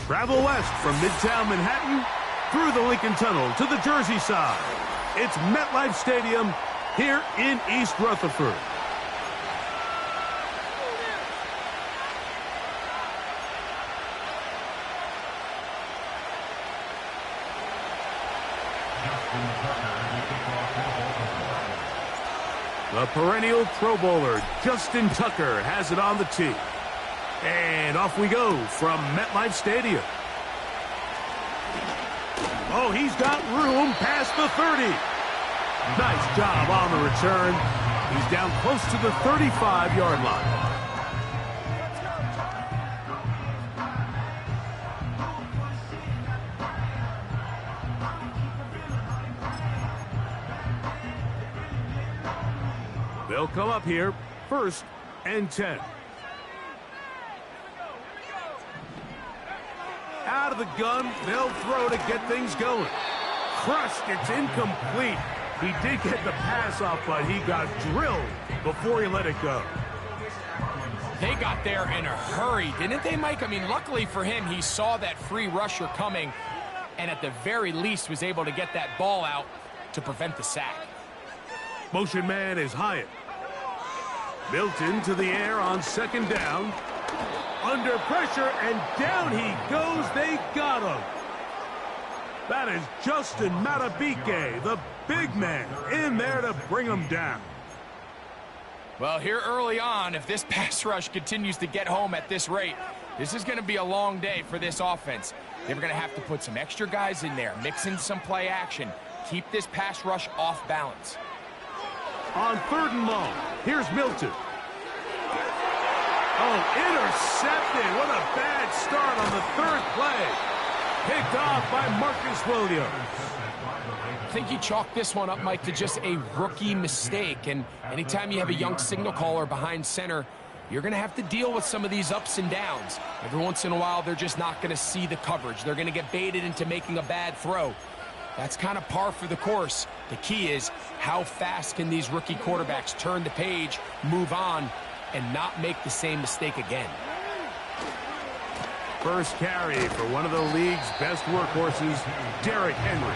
Travel west from Midtown Manhattan through the Lincoln Tunnel to the Jersey side. It's MetLife Stadium here in East Rutherford. The perennial Pro Bowler, Justin Tucker, has it on the tee. And off we go from MetLife Stadium. Oh, he's got room past the 30. Nice job on the return. He's down close to the 35-yard line. They'll come up here, 1st and 10. Out of the gun, they'll throw to get things going. Crushed, it's incomplete. He did get the pass off, but he got drilled before he let it go. They got there in a hurry, didn't they, Mike? I mean, luckily for him, he saw that free rusher coming and at the very least was able to get that ball out to prevent the sack. Motion man is Hyatt. Milton to the air on 2nd down. Under pressure, and down he goes. They got him. That is Justin Matabike, the big man, in there to bring him down. Well, here early on, if this pass rush continues to get home at this rate, this is going to be a long day for this offense. They're going to have to put some extra guys in there, mix in some play action, keep this pass rush off balance. On 3rd and long, here's Milton. Oh, intercepted. What a bad start on the 3rd play. Picked off by Marcus Williams. I think you chalk this one up, Mike, to just a rookie mistake. And anytime you have a young signal caller behind center, you're going to have to deal with some of these ups and downs. Every once in a while, they're just not going to see the coverage. They're going to get baited into making a bad throw. That's kind of par for the course. The key is how fast can these rookie quarterbacks turn the page, move on, and not make the same mistake again. First carry for one of the league's best workhorses, Derrick Henry.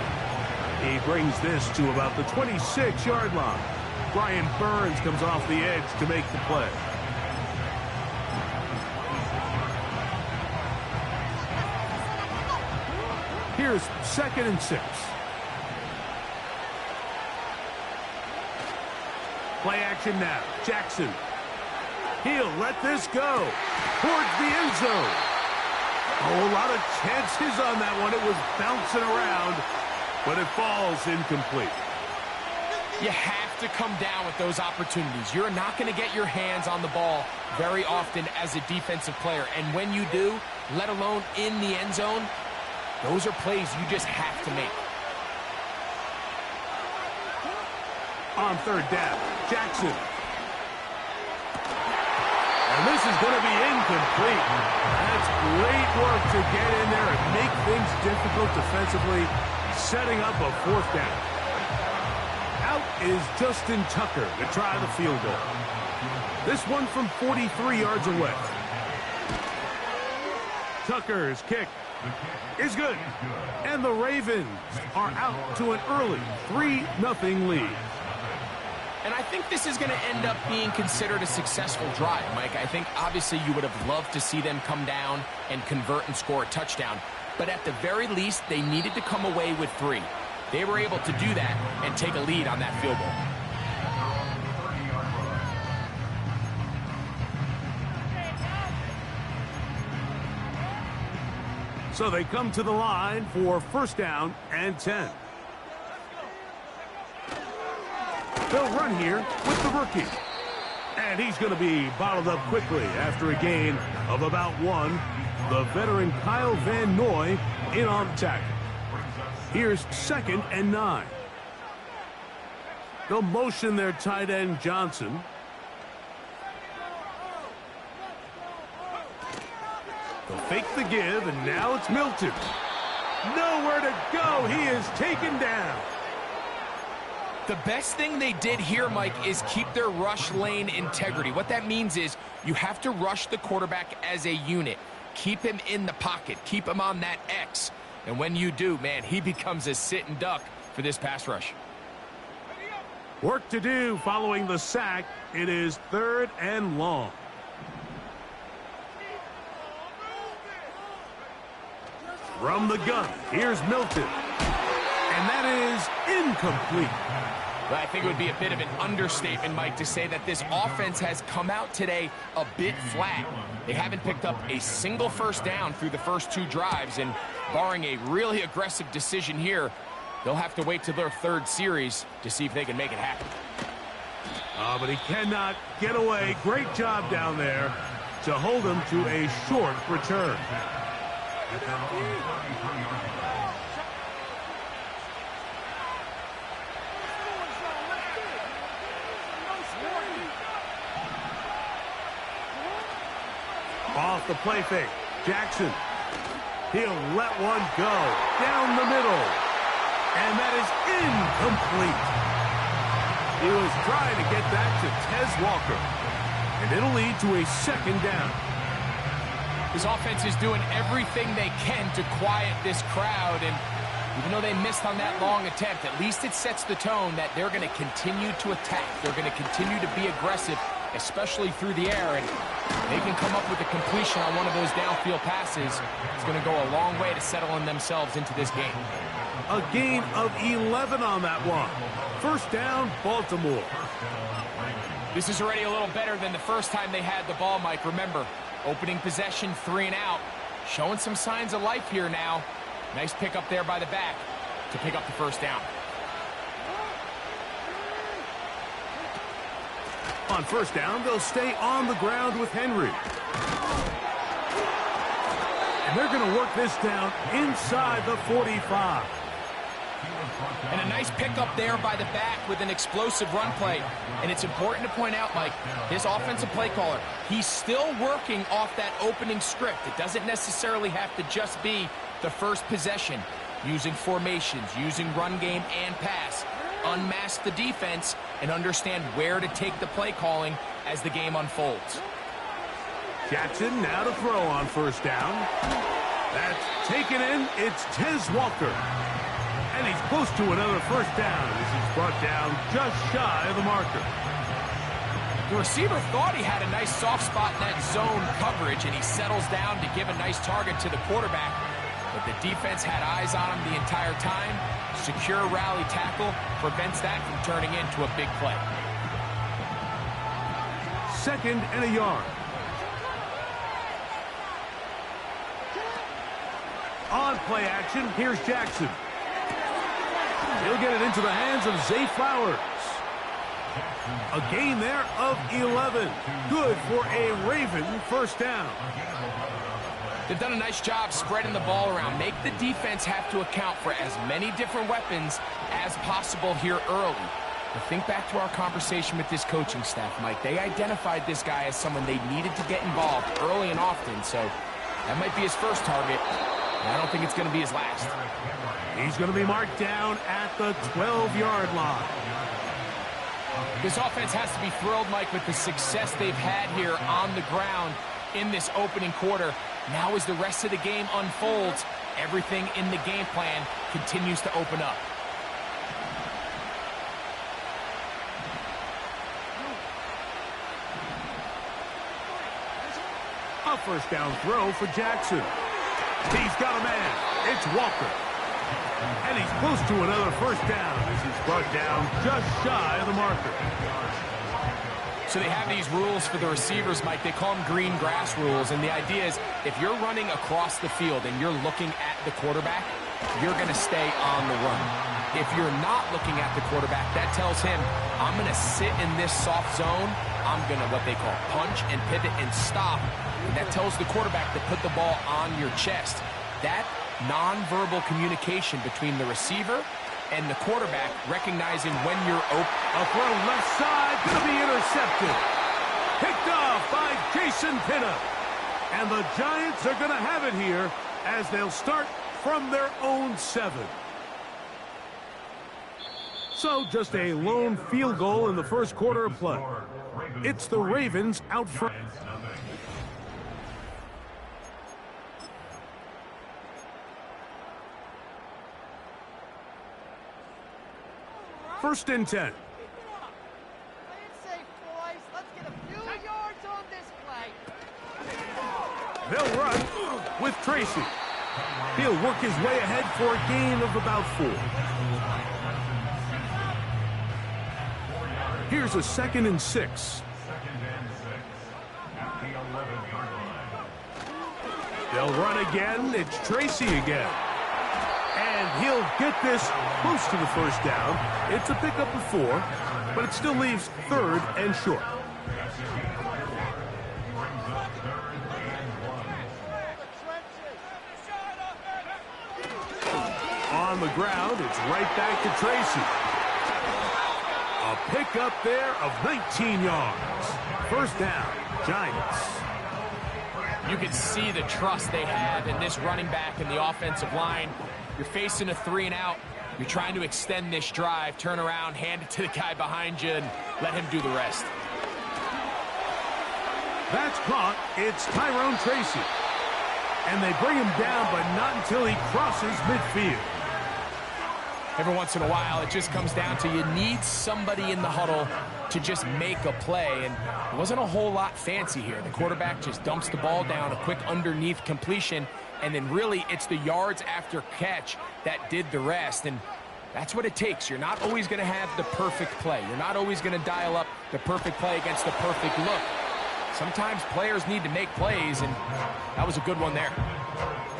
He brings this to about the 26-yard line. Brian Burns comes off the edge to make the play. Here's 2nd and 6. Play action now. Jackson. He'll let this go towards the end zone. Oh, a lot of chances on that one. It was bouncing around, but it falls incomplete. You have to come down with those opportunities. You're not going to get your hands on the ball very often as a defensive player. And when you do, let alone in the end zone, those are plays you just have to make. On 3rd down, Jackson. And this is going to be incomplete. That's great work to get in there and make things difficult defensively, setting up a 4th down. Out is Justin Tucker to try the field goal. This one from 43 yards away. Tucker's kick is good. And the Ravens are out to an early 3-0 lead. And I think this is going to end up being considered a successful drive, Mike. I think obviously you would have loved to see them come down and convert and score a touchdown. But at the very least, they needed to come away with 3. They were able to do that and take a lead on that field goal. So they come to the line for 1st down and 10. They'll run here with the rookie. And he's going to be bottled up quickly after a gain of about 1. The veteran Kyle Van Noy in on the tackle. Here's 2nd and 9. They'll motion their tight end Johnson. They'll fake the give, and now it's Milton. Nowhere to go. He is taken down. The best thing they did here, Mike, is keep their rush lane integrity. What that means is you have to rush the quarterback as a unit. Keep him in the pocket. Keep him on that X. And when you do, man, he becomes a sitting duck for this pass rush. Work to do following the sack. It is 3rd and long. From the gun, here's Milton. And that is incomplete. Well, I think it would be a bit of an understatement, Mike, to say that this offense has come out today a bit flat. They haven't picked up a single first down through the first 2 drives, and barring a really aggressive decision here, they'll have to wait to their 3rd series to see if they can make it happen. But he cannot get away. Great job down there to hold him to a short return. Off the play fake. Jackson. He'll let one go. Down the middle. And that is incomplete. He was trying to get that to Tez Walker. And it'll lead to a 2nd down. This offense is doing everything they can to quiet this crowd. And even though they missed on that long attempt, at least it sets the tone that they're going to continue to attack. They're going to continue to be aggressive, especially through the air. And they can come up with a completion on one of those downfield passes. It's going to go a long way to settling themselves into this game. A gain of 11 on that one. 1st down, Baltimore. This is already a little better than the first time they had the ball, Mike. Remember, opening possession, 3 and out. Showing some signs of life here now. Nice pick up there by the back to pick up the 1st down. On 1st down, they'll stay on the ground with Henry. And they're going to work this down inside the 45. And a nice pickup there by the back with an explosive run play. And it's important to point out, Mike, this offensive play caller, he's still working off that opening script. It doesn't necessarily have to just be the first possession. Using formations, using run game and pass. Unmask the defense and understand where to take the play calling as the game unfolds. Jackson now to throw on 1st down. That's taken in. It's Tez Walker. And he's close to another 1st down as he's brought down just shy of the marker. The receiver thought he had a nice soft spot in that zone coverage, and he settles down to give a nice target to the quarterback. But the defense had eyes on him the entire time. Secure rally tackle prevents that from turning into a big play. 2nd and a yard. On play action, here's Jackson. He'll get it into the hands of Zay Flowers. A gain there of 11. Good for a Raven 1st down. They've done a nice job spreading the ball around. Make the defense have to account for as many different weapons as possible here early. But think back to our conversation with this coaching staff, Mike. They identified this guy as someone they needed to get involved early and often, so that might be his first target. I don't think it's going to be his last. He's going to be marked down at the 12-yard line. This offense has to be thrilled, Mike, with the success they've had here on the ground in this opening quarter. Now as the rest of the game unfolds, everything in the game plan continues to open up. A 1st down throw for Jackson. He's got a man. It's Walker. And he's close to another 1st down as he's brought down just shy of the marker. So they have these rules for the receivers, Mike. They call them green grass rules. And the idea is if you're running across the field and you're looking at the quarterback, you're going to stay on the run. If you're not looking at the quarterback, that tells him, I'm going to sit in this soft zone. I'm going to what they call punch and pivot and stop. And that tells the quarterback to put the ball on your chest. That nonverbal communication between the receiver and the quarterback, recognizing when you're open. A throw left side, going to be intercepted. Picked off by Jason Pinna. And the Giants are going to have it here as they'll start from their own 7. So just a lone field goal in the first quarter of play. It's the Ravens out front. First and 10. They'll run with Tracy. He'll work his way ahead for a gain of about 4. Here's a 2nd and 6. They'll run again. It's Tracy again. And he'll get this close to the first down. It's a pickup of 4, but it still leaves 3rd and short. On the ground, it's right back to Tracy. A pickup there of 19 yards. First down, Giants. You can see the trust they have in this running back and the offensive line. You're facing a 3 and out. You're trying to extend this drive, turn around, hand it to the guy behind you, and let him do the rest. That's caught. It's Tyrone Tracy. And they bring him down, but not until he crosses midfield. Every once in a while, it just comes down to you need somebody in the huddle to just make a play, and it wasn't a whole lot fancy here. The quarterback just dumps the ball down, a quick underneath completion, and then really it's the yards after catch that did the rest, and that's what it takes. You're not always going to have the perfect play. You're not always going to dial up the perfect play against the perfect look. Sometimes players need to make plays, and that was a good one there.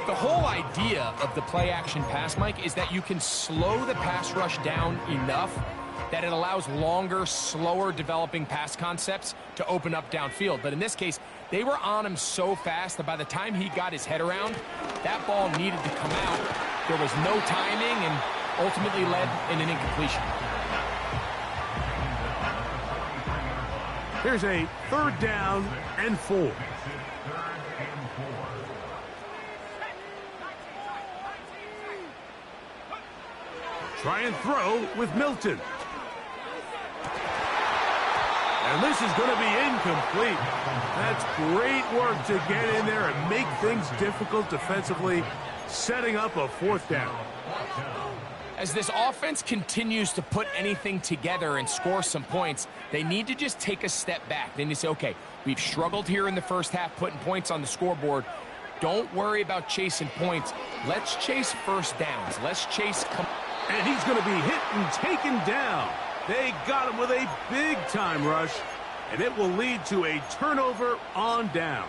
The whole idea of the play-action pass, Mike, is that you can slow the pass rush down enough that it allows longer, slower developing pass concepts to open up downfield. But in this case, they were on him so fast that by the time he got his head around, that ball needed to come out. There was no timing and ultimately led in an incompletion. Here's a 3rd down and 4. Try and throw with Milton. And this is going to be incomplete. That's great work to get in there and make things difficult defensively, setting up a 4th down. As this offense continues to put anything together and score some points, they need to just take a step back. Then you say, okay, we've struggled here in the first half putting points on the scoreboard. Don't worry about chasing points. Let's chase first downs. Let's chase... And he's going to be hit and taken down. They got him with a big-time rush, and it will lead to a turnover on downs.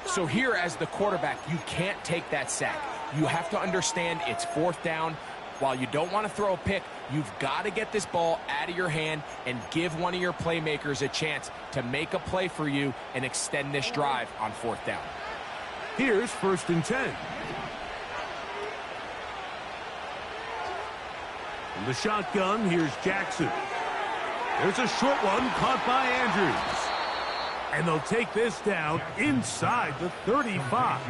So here as the quarterback, you can't take that sack. You have to understand it's 4th down. While you don't want to throw a pick, you've got to get this ball out of your hand and give one of your playmakers a chance to make a play for you and extend this drive on 4th down. Here's 1st and 10. From the shotgun, here's Jackson. There's a short one caught by Andrews. And they'll take this down inside the 35.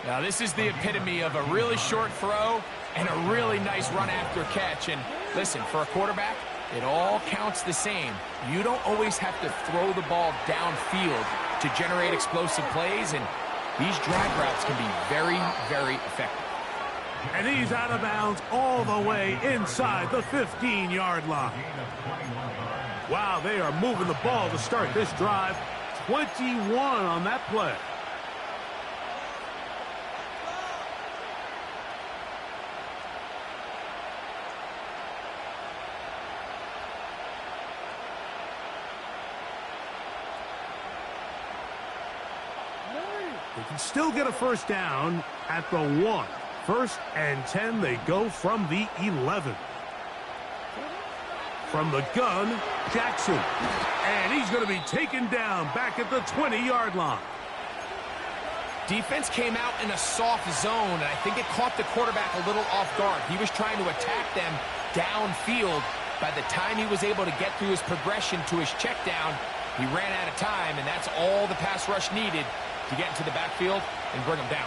Now, this is the epitome of a really short throw and a really nice run after catch. And listen, for a quarterback, it all counts the same. You don't always have to throw the ball downfield to generate explosive plays, and these drag routes can be very, very effective. And he's out of bounds all the way inside the 15-yard line. Wow, they are moving the ball to start this drive. 21 on that play. They can still get a first down at the 1. 1st and 10, they go from the 11. From the gun, Jackson. And he's going to be taken down back at the 20-yard line. Defense came out in a soft zone, and I think it caught the quarterback a little off guard. He was trying to attack them downfield. By the time he was able to get through his progression to his check down, he ran out of time, and that's all the pass rush needed to get into the backfield and bring him down.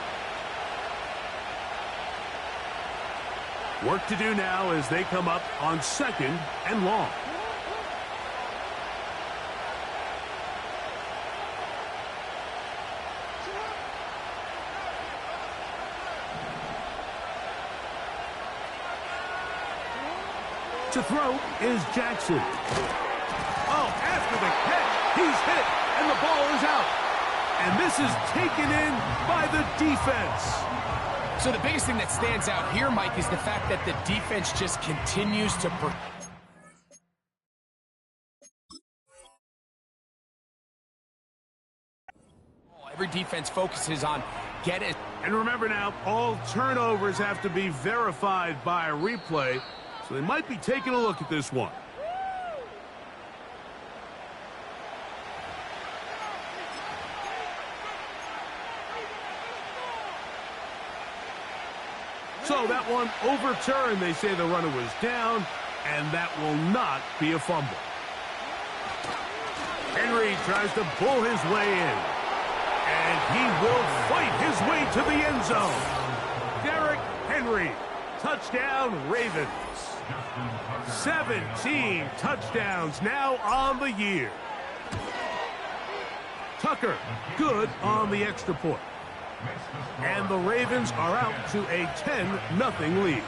Work to do now as they come up on 2nd and long. To throw is Jackson. Oh, after the catch, he's hit, and the ball is out. And this is taken in by the defense. So the biggest thing that stands out here, Mike, is the fact that the defense just continues to... Every defense focuses on get it. And remember now, all turnovers have to be verified by a replay, so they might be taking a look at this one. So that one overturned. They say the runner was down, and that will not be a fumble. Henry tries to pull his way in, and he will fight his way to the end zone. Derrick Henry, touchdown Ravens. 17 touchdowns now on the year. Tucker, good on the extra point. And the Ravens are out to a 10-0 lead.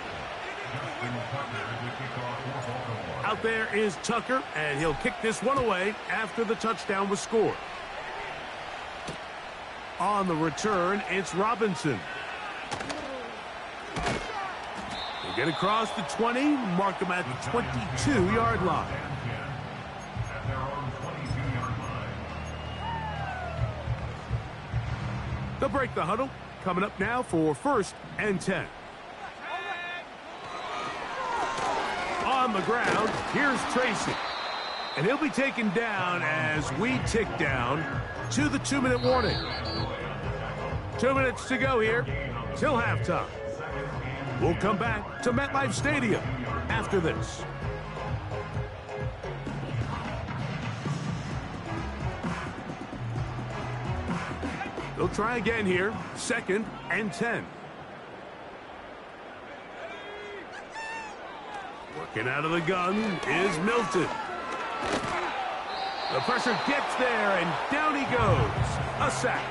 Out there is Tucker, and he'll kick this one away after the touchdown was scored. On the return, it's Robinson. He'll get across the 20, mark him at the 22-yard line. They'll break the huddle. Coming up now for 1st and 10. On the ground, here's Tracy. And he'll be taken down as we tick down to the 2-minute warning. 2 minutes to go here till halftime. We'll come back to MetLife Stadium after this. They'll try again here, 2nd and 10. Working out of the gun is Milton. The pressure gets there, and down he goes. A sack.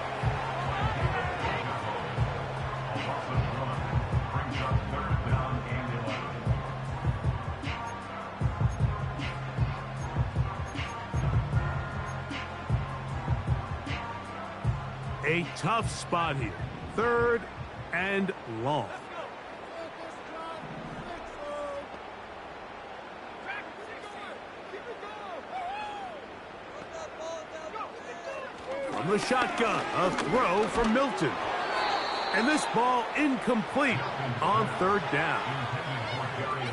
A tough spot here. 3rd and long. From the shotgun, a throw from Milton. And this ball incomplete on 3rd down.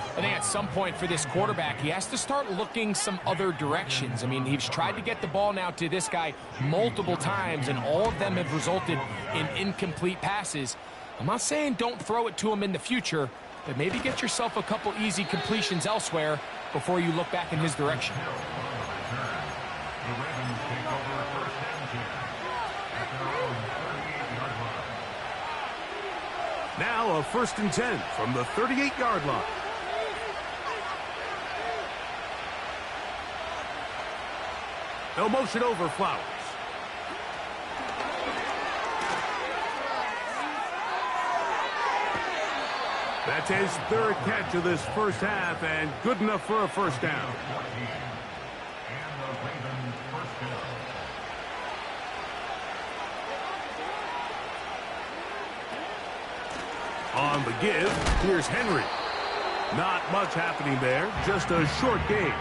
I think at some point for this quarterback, he has to start looking some other directions. I mean, he's tried to get the ball now to this guy multiple times, and all of them have resulted in incomplete passes. I'm not saying don't throw it to him in the future, but maybe get yourself a couple easy completions elsewhere before you look back in his direction. Now a 1st and 10 from the 38-yard line. They'll motion over Flowers. That's his 3rd catch of this first half, and good enough for a 1st down. On the give, here's Henry. Not much happening there, just a short gain.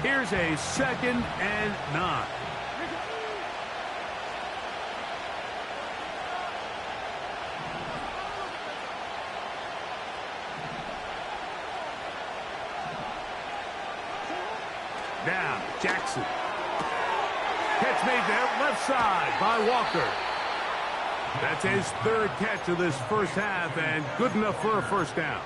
Here's a 2nd and 9. Now, Jackson. Catch made there, left side by Walker. That's his 3rd catch of this first half, and good enough for a 1st down.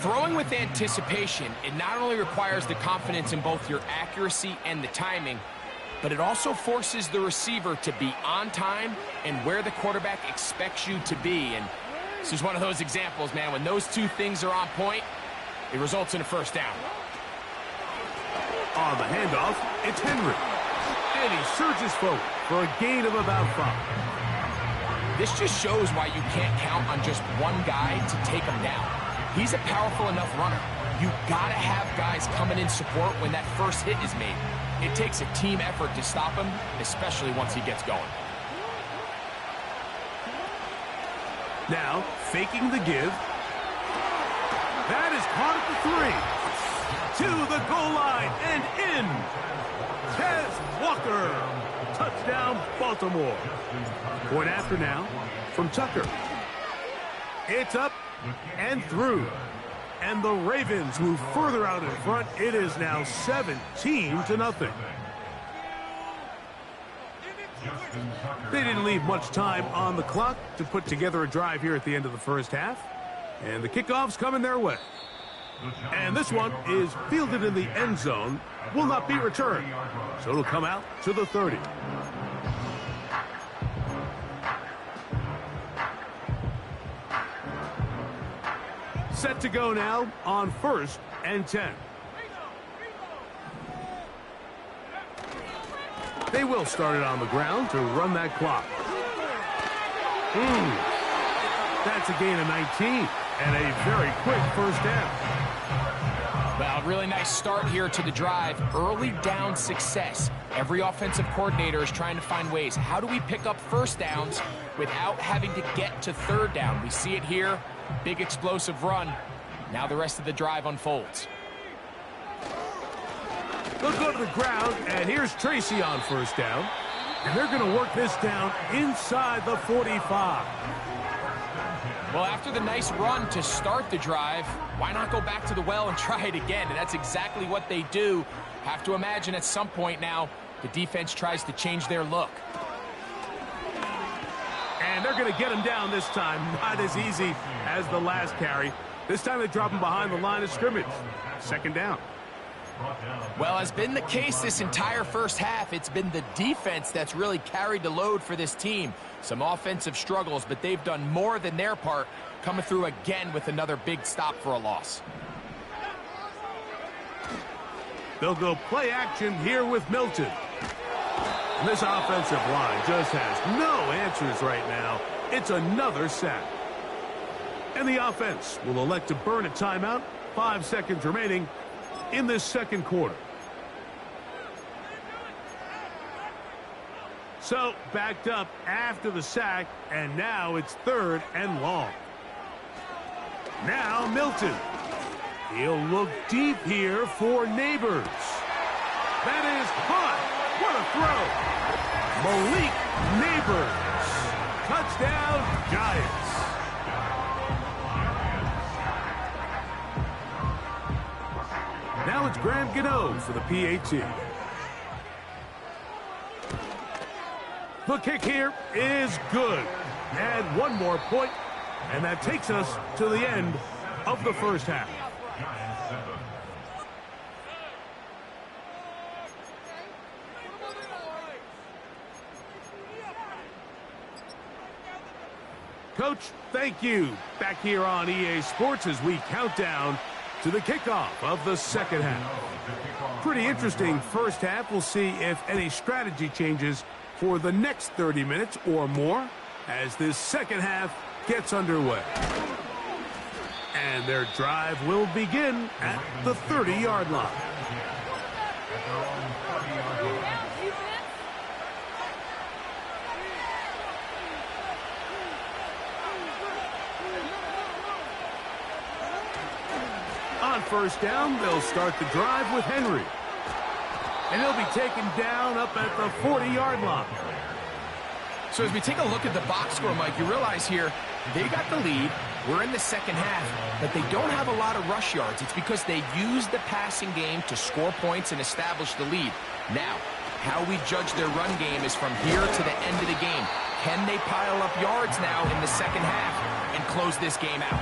Throwing with anticipation, it not only requires the confidence in both your accuracy and the timing, but it also forces the receiver to be on time and where the quarterback expects you to be. And this is one of those examples, man. When those two things are on point, it results in a first down. On the handoff, it's Henry. And he surges forward for a gain of about 5. This just shows why you can't count on just one guy to take him down. He's a powerful enough runner. You gotta have guys coming in support when that first hit is made. It takes a team effort to stop him, especially once he gets going. Now, faking the give. That is caught at the 3. To the goal line and in. Tez Walker. Touchdown, Baltimore. Point after now from Tucker. It's up and through. And the Ravens move further out in front. It is now 17-0. They didn't leave much time on the clock to put together a drive here at the end of the first half. And the kickoff's coming their way. And this one is fielded in the end zone. Will not be returned. So it'll come out to the 30. Set to go now on 1st and 10. They will start it on the ground to run that clock. That's a gain of 19 and a very quick first down. Well, really nice start here to the drive. Early down success. Every offensive coordinator is trying to find ways. How do we pick up first downs without having to get to third down? We see it here. Big explosive run. Now the rest of the drive unfolds. They'll go to the ground, and here's Tracy on first down. And they're going to work this down inside the 45. Well, after the nice run to start the drive, why not go back to the well and try it again? And that's exactly what they do. Have to imagine at some point now, the defense tries to change their look. And they're going to get him down this time. Not as easy as the last carry. This time they drop him behind the line of scrimmage. Second down. Well, as been the case this entire first half, it's been the defense that's really carried the load for this team. Some offensive struggles, but they've done more than their part, coming through again with another big stop for a loss. They'll go play action here with Milton. And this offensive line just has no answers right now. It's another sack. And the offense will elect to burn a timeout. 5 seconds remaining in this second quarter. So, backed up after the sack, and now it's 3rd and long. Now Milton. He'll look deep here for Neighbors. That is caught. What a throw. Malik Neighbors. Touchdown, Giants. Now it's Graham Gano for the PAT. The kick here is good. Add one more point, and that takes us to the end of the first half. Coach, thank you. Back here on EA Sports as we count down to the kickoff of the second half. Pretty interesting first half. We'll see if any strategy changes for the next 30 minutes or more as this second half gets underway. And their drive will begin at the 30-yard line. On first down, they'll start the drive with Henry. And he'll be taken down up at the 40-yard line. So as we take a look at the box score, Mike, you realize here they got the lead. We're in the second half, but they don't have a lot of rush yards. It's because they use the passing game to score points and establish the lead. Now, how we judge their run game is from here to the end of the game. Can they pile up yards now in the second half and close this game out?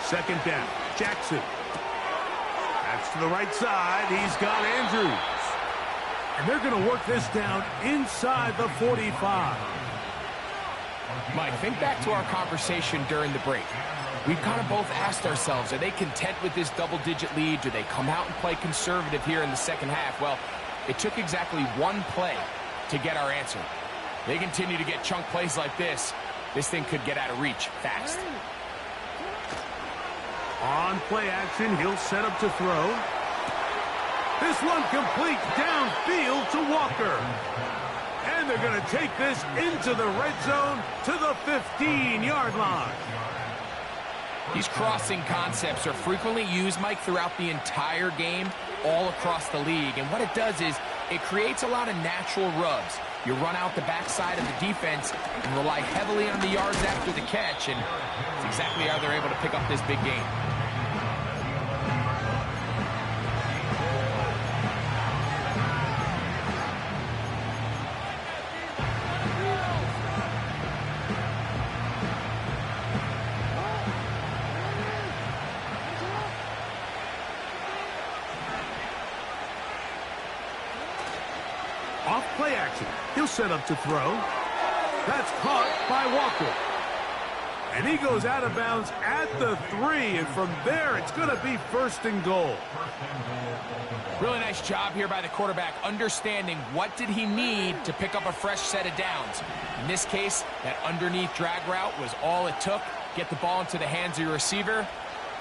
Second down. Jackson. That's to the right side. He's got Andrews. And they're going to work this down inside the 45. Mike, think back to our conversation during the break. We've kind of both asked ourselves, are they content with this double-digit lead? Do they come out and play conservative here in the second half? Well, it took exactly one play to get our answer. They continue to get chunk plays like this. This thing could get out of reach fast. On play action, he'll set up to throw. This one complete downfield to Walker. And they're going to take this into the red zone to the 15-yard line. These crossing concepts are frequently used, Mike, throughout the entire game, all across the league. And what it does is it creates a lot of natural rubs. You run out the backside of the defense and rely heavily on the yards after the catch, and it's exactly how they're able to pick up this big game. Off play action. He'll set up to throw. That's caught by Walker. And he goes out of bounds at the 3. And from there, it's going to be first and goal. Really nice job here by the quarterback, understanding what did he need to pick up a fresh set of downs. In this case, that underneath drag route was all it took. Get the ball into the hands of your receiver,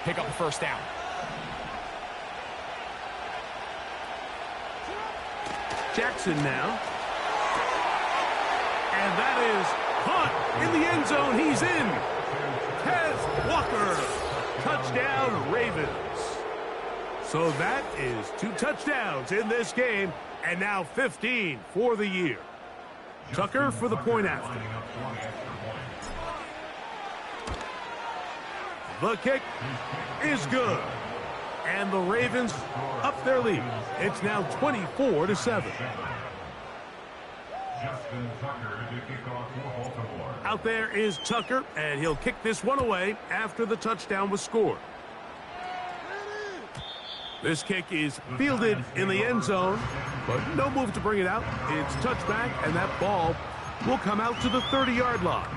pick up a first down. Jackson now. And that is caught in the end zone. He's in. Tez Walker. Touchdown, Ravens. So that is 2 touchdowns in this game, and now 15 for the year. Tucker for the point after. The kick is good. And the Ravens up their lead. It's now 24-7. Out there is Tucker, and he'll kick this one away after the touchdown was scored. This kick is fielded in the end zone, but no move to bring it out. It's touchback, and that ball will come out to the 30-yard line.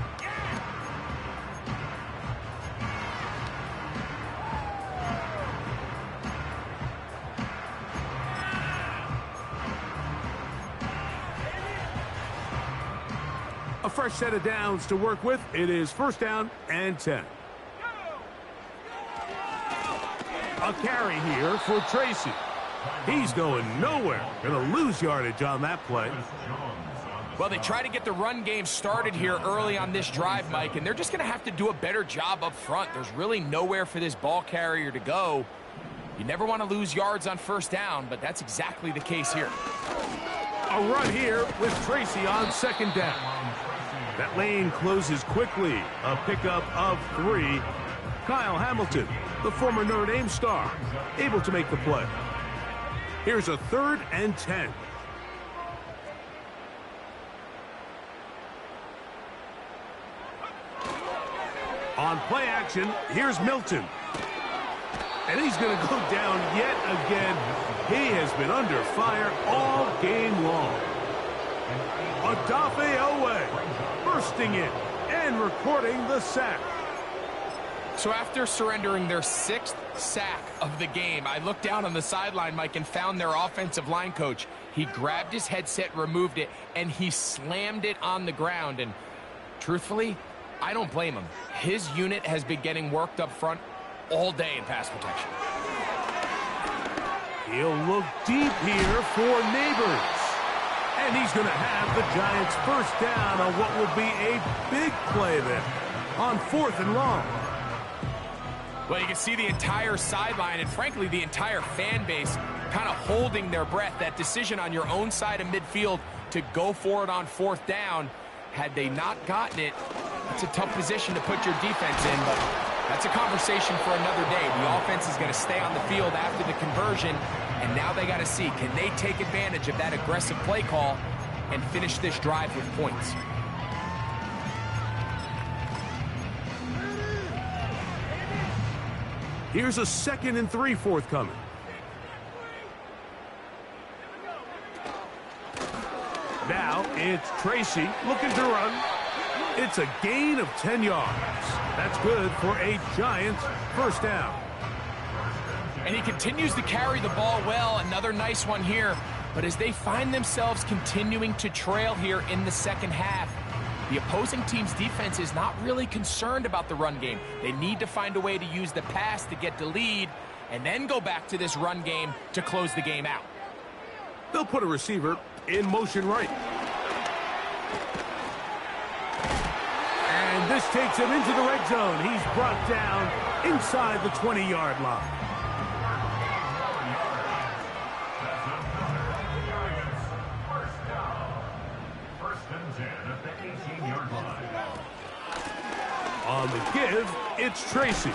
A fresh set of downs to work with. It is first down and 10. A carry here for Tracy. He's going nowhere. Going to lose yardage on that play. Well, they try to get the run game started here early on this drive, Mike, and they're just going to have to do a better job up front. There's really nowhere for this ball carrier to go. You never want to lose yards on first down, but that's exactly the case here. A run here with Tracy on second down. That lane closes quickly. A pickup of 3. Kyle Hamilton, the former Notre Dame star, able to make the play. Here's a 3rd and 10. On play action, here's Milton. And he's going to go down yet again. He has been under fire all game long. Odafe Owe bursting in and recording the sack. So after surrendering their 6th sack of the game, I looked down on the sideline, Mike, and found their offensive line coach. He grabbed his headset, removed it, and he slammed it on the ground. And truthfully, I don't blame him. His unit has been getting worked up front all day in pass protection. He'll look deep here for Neighbors. And he's going to have the Giants first down on what will be a big play there on 4th and long. Well, you can see the entire sideline and, frankly, the entire fan base kind of holding their breath. That decision on your own side of midfield to go for it on 4th down, had they not gotten it, it's a tough position to put your defense in, but that's a conversation for another day. The offense is going to stay on the field after the conversion, and now they got to see, can they take advantage of that aggressive play call and finish this drive with points? Here's a 2nd and 3 forthcoming. Now it's Tracy looking to run. It's a gain of 10 yards. That's good for a Giants first down. And he continues to carry the ball well. Another nice one here. But as they find themselves continuing to trail here in the second half, the opposing team's defense is not really concerned about the run game. They need to find a way to use the pass to get the lead and then go back to this run game to close the game out. They'll put a receiver in motion right. And this takes him into the red zone. He's brought down inside the 20-yard line. On the give, it's Tracy.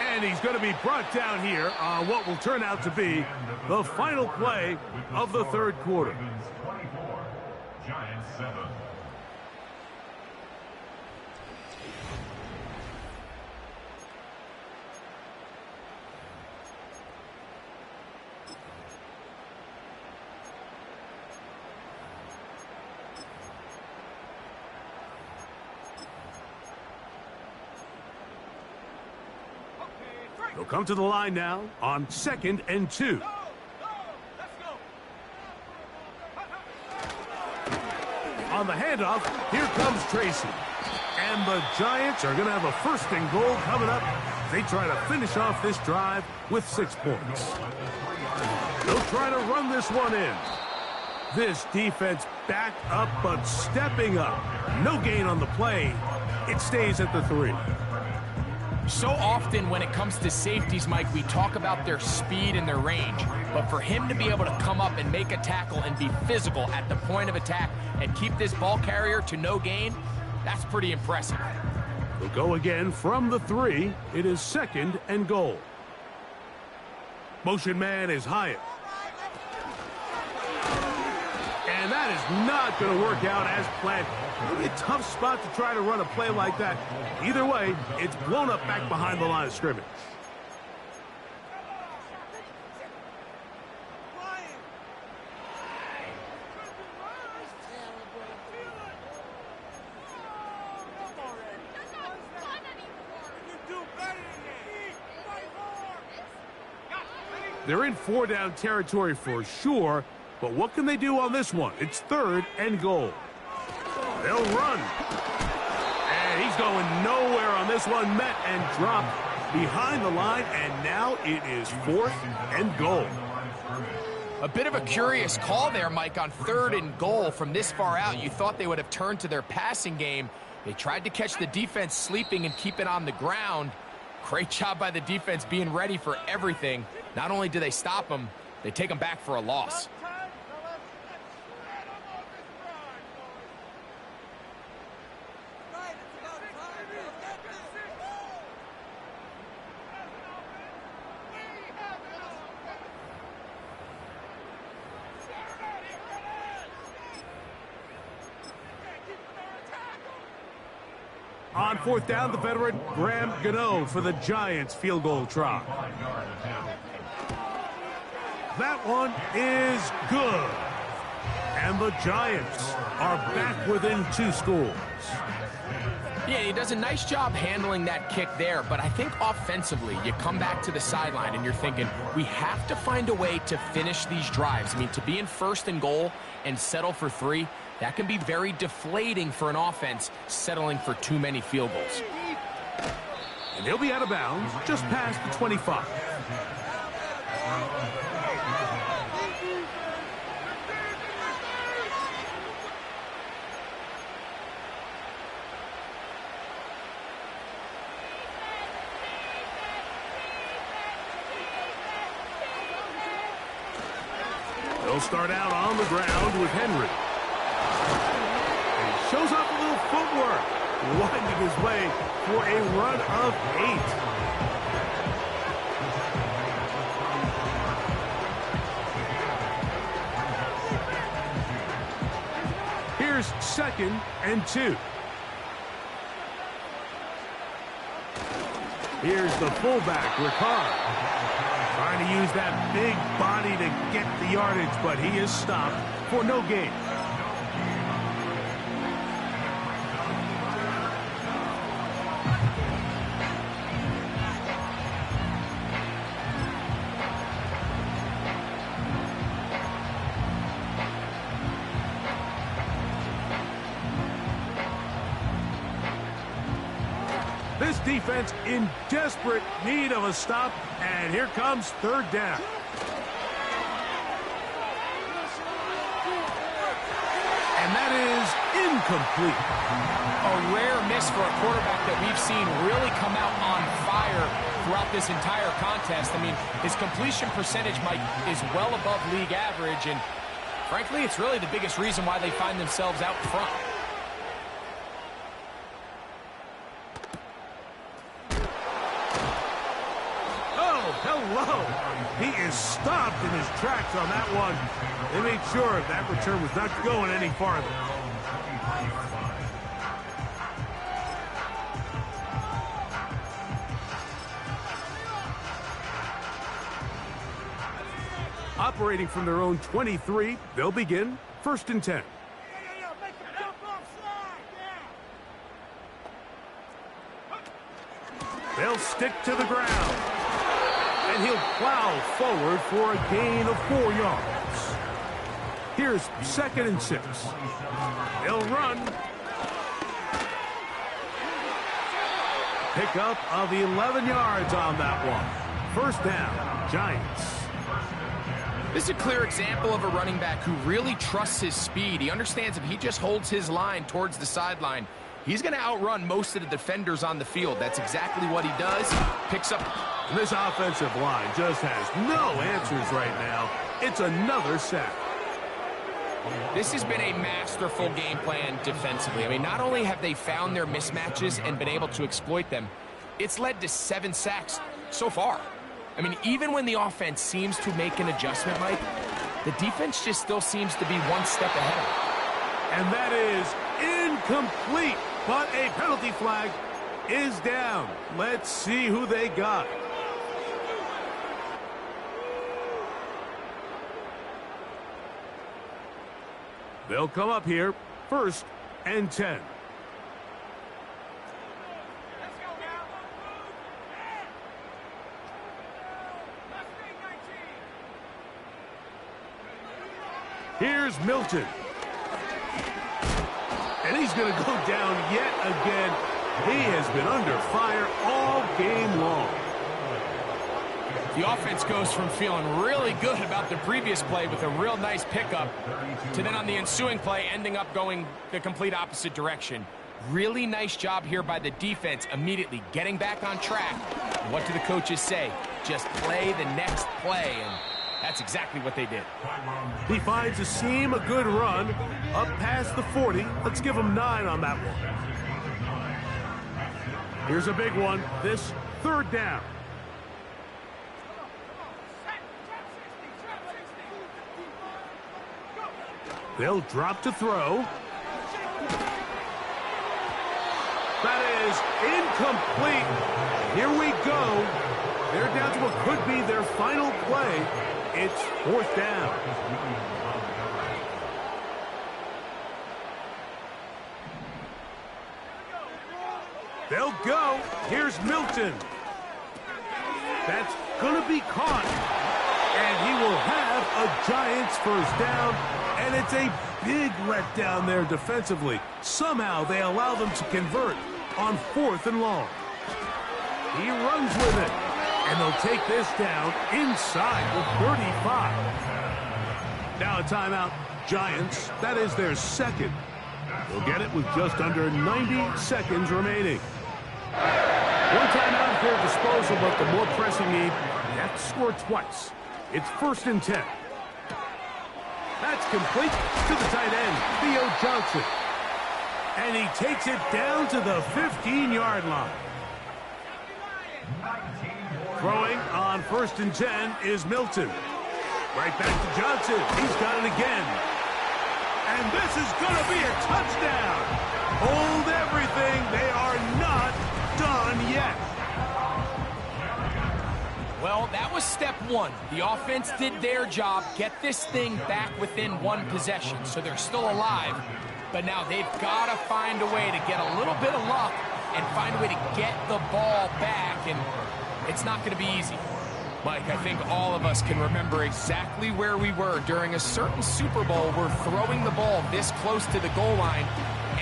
And he's going to be brought down here on what will turn out to be the final play of the third quarter. Giants 7. They'll come to the line now on 2nd and 2. On the handoff, here comes Tracy. And the Giants are going to have a 1st and goal coming up. They try to finish off this drive with 6 points. They'll try to run this one in. This defense back up but stepping up. No gain on the play. It stays at the 3. So often when it comes to safeties, Mike, we talk about their speed and their range. But for him to be able to come up and make a tackle and be physical at the point of attack and keep this ball carrier to no gain, that's pretty impressive. They'll go again from the 3. It is 2nd and goal. Motion man is Hyatt. And that is not going to work out as planned. Maybe a tough spot to try to run a play like that. Either way, it's blown up back behind the line of scrimmage. They're in 4-down territory for sure, but what can they do on this one? It's 3rd and goal. They'll run. And he's going nowhere on this one. Met and dropped behind the line, and now it is 4th and goal. A bit of a curious call there, Mike, on 3rd and goal from this far out. You thought they would have turned to their passing game. They tried to catch the defense sleeping and keep it on the ground. Great job by the defense being ready for everything. Not only do they stop them, they take them back for a loss. On 4th down, the veteran Graham Gano for the Giants field goal try. That one is good. And the Giants are back within 2 scores. Yeah, he does a nice job handling that kick there, but I think offensively, you come back to the sideline and you're thinking, we have to find a way to finish these drives. I mean, to be in 1st and goal and settle for 3, that can be very deflating for an offense settling for too many field goals. And he'll be out of bounds just past the 25. They'll start out on the ground with Henry. And he shows off a little footwork, winding his way for a run of 8. Here's 2nd and 2. Here's the fullback, Ricard. Trying to use that big body to get the yardage, but he is stopped for no gain. This defense in desperate need of a stop, and here comes third down. And that is incomplete. A rare miss for a quarterback that we've seen really come out on fire throughout this entire contest. I mean, his completion percentage, Mike, is well above league average, and frankly, it's really the biggest reason why they find themselves out front. Hello. He is stopped in his tracks on that one. They made sure that return was not going any farther. Operating from their own 23, they'll begin 1st and 10. They'll stick to the ground. And he'll plow forward for a gain of 4 yards. Here's 2nd and 6. They'll run. Pickup of 11 yards on that one. 1st down, Giants. This is a clear example of a running back who really trusts his speed. He understands if he just holds his line towards the sideline, he's going to outrun most of the defenders on the field. That's exactly what he does. Picks up. This offensive line just has no answers right now. It's another sack. This has been a masterful game plan defensively. I mean, not only have they found their mismatches and been able to exploit them, it's led to 7 sacks so far. I mean, even when the offense seems to make an adjustment, Mike, the defense just still seems to be one step ahead. And that is incomplete, but a penalty flag is down. Let's see who they got. They'll come up here, 1st and 10. Here's Milton. And he's going to go down yet again. He has been under fire all game long. The offense goes from feeling really good about the previous play with a real nice pickup to then on the ensuing play ending up going the complete opposite direction. Really nice job here by the defense immediately getting back on track. And what do the coaches say? Just play the next play, and that's exactly what they did. He finds a seam, a good run, up past the 40. Let's give him 9 on that one. Here's a big one. This 3rd down. They'll drop to throw. That is incomplete. Here we go. They're down to what could be their final play. It's 4th down. They'll go. Here's Milton. That's going to be caught. And he will have a Giants 1st down. And it's a big letdown there defensively. Somehow they allow them to convert on 4th and long. He runs with it. And they'll take this down inside the 35. Now a timeout. Giants, that is their 2nd. They'll get it with just under 90 seconds remaining. One timeout at their disposal, but the more pressing need, they have to score twice. It's 1st and 10. That's complete to the tight end, Theo Johnson. And he takes it down to the 15-yard line. Throwing on 1st and 10 is Milton. Right back to Johnson. He's got it again. And this is going to be a touchdown. Hold everything. They are not done yet. Well, that was step one. The offense did their job, get this thing back within one possession, so they're still alive. But now they've got to find a way to get a little bit of luck and find a way to get the ball back, and it's not going to be easy. Mike, I think all of us can remember exactly where we were during a certain Super Bowl where throwing the ball this close to the goal line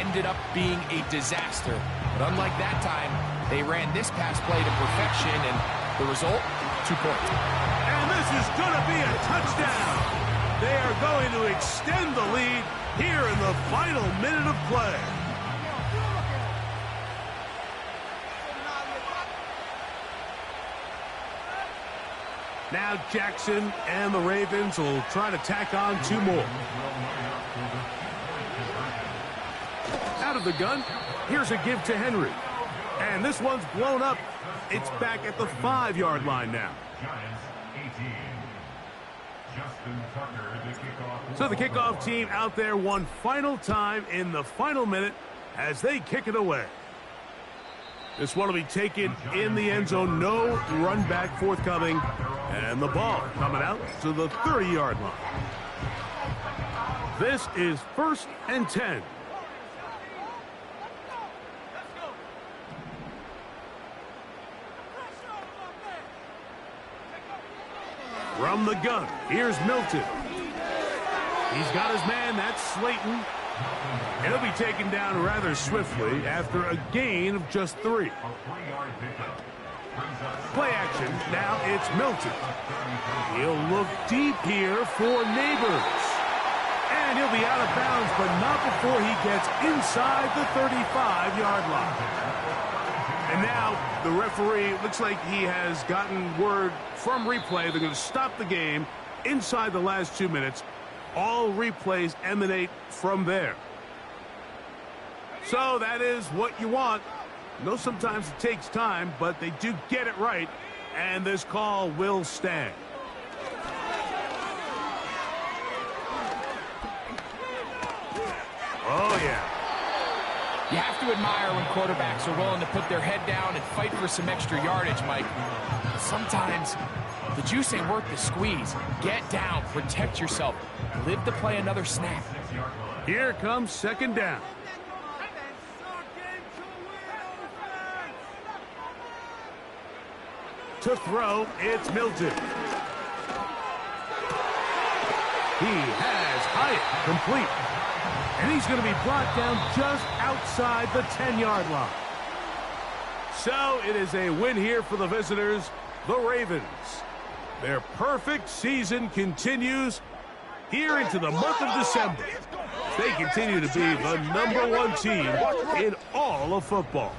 ended up being a disaster. But unlike that time, they ran this pass play to perfection, and the result, 2 points. And this is going to be a touchdown. They are going to extend the lead here in the final minute of play. Now Jackson and the Ravens will try to tack on 2 more. Out of the gun, here's a give to Henry. And this one's blown up. It's back at the 5-yard line now. So the kickoff team out there one final time in the final minute as they kick it away. This one will be taken in the end zone. No run back forthcoming. And the ball coming out to the 30-yard line. This is 1st and 10. From the gun, here's Milton. He's got his man, that's Slayton. And he'll be taken down rather swiftly after a gain of just 3. Play action, now it's Milton. He'll look deep here for Neighbors. And he'll be out of bounds, but not before he gets inside the 35-yard line. And now the referee, looks like he has gotten word from replay. They're going to stop the game inside the last 2 minutes. All replays emanate from there. So that is what you want. I know sometimes it takes time, but they do get it right, and this call will stand. Oh, yeah. You have to admire when quarterbacks are willing to put their head down and fight for some extra yardage, Mike. Sometimes the juice ain't worth the squeeze. Get down, protect yourself, live to play another snap. Here comes 2nd down. To throw, it's Milton. He has Hyatt complete. And he's going to be brought down just outside the 10-yard line. So it is a win here for the visitors, the Ravens. Their perfect season continues here into the month of December. They continue to be the #1 team in all of football.